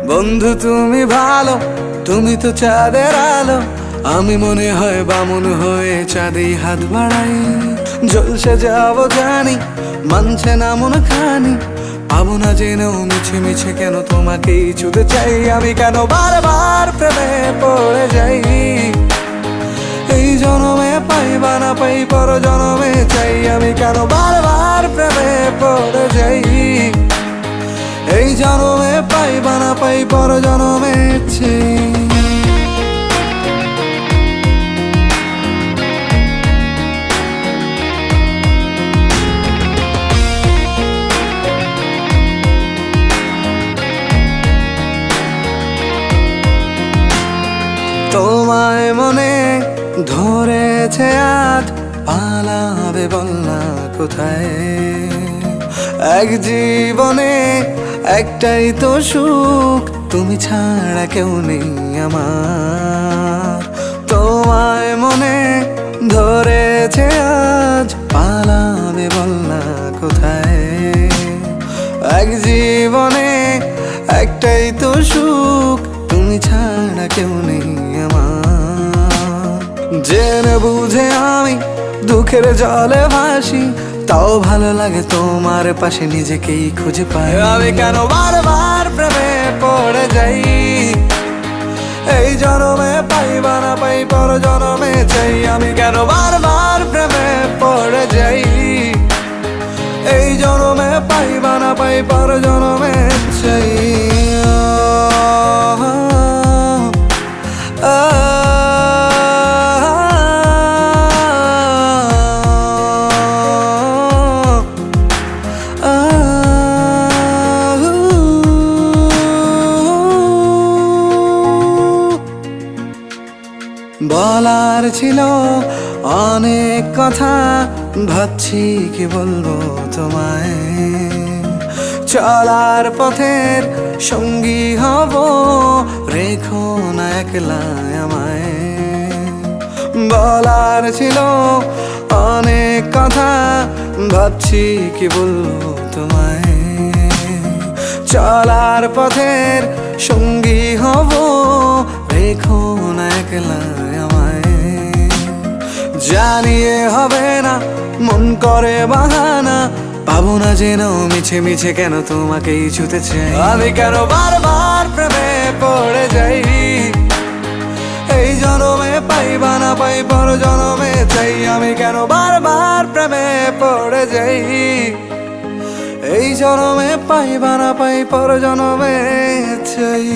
বন্ধু তুমি ভালো, তুমি তো চাঁদের আলো। আমি মনে হয় বামুন হয়ে চাঁদে হাত বাড়াই। জলসে যাবো জানি, মানছে না মন খানি। পাবো না জেনেও মিছে মিছে কেন তোমাকেই ছুতে চাই। আমি কেন বারবার প্রেমে পড়ে যাই। এই জনমে পাই বা না পাই, পর জনমে চাই। আমি কেন বারবার প্রেমে পড়ে যাই। এই জনমে পাই বা না পাই, পর জনমে চাই। তোমায় মনে ধরেছে আজ, পালাবে বল না কোথায়। এক জীবনে একটাই তো সুখ, তুমি ছাড়া কেউ নেই আমার। তোমায় মনে ধরেছে আজ, পালাবে বল না কোথায়। এক জীবনে একটাই তো সুখ, তুমি ছাড়া কেউ নেই আমার। জেনে বুঝে আমি দুঃখের জলে ভাসি, তাও ভালো লাগে তোমার পাশে নিজেকেই খুঁজে পাই। আমি কেন বারবার প্রেমে পড়ে যাই। এই জনমে পাই বা না পাই, পর জনমে চাই। আমি কেন বারবার প্রেমে পড়ে যাই। এই জনমে পাই বা না পাই, পর জনমে চাই। বলার ছিল অনেক কথা, ভাবছি কি বলবো তোমায়। চলার পথের সঙ্গী হব, রেখো না একলা আমায়। বলার ছিল অনেক কথা, ভাবছি কি বলবো তোমায়। চলার পথের সঙ্গী হব, রেখো না একলা আমায়। জানিয়ে হবে না, মন করে বাহানা। পাবো না জেনেও মিছে মিছে কেন তোমাকেই ছুতে চাই। আমি কেন বারবার প্রেমে পড়ে যাই। এই জনমে পাই বা না পাই, পর জনমে চাই। আমি কেন বারবার প্রেমে পড়ে যাই। এই জনমে পাই বা না পাই, পর জনমে চাই।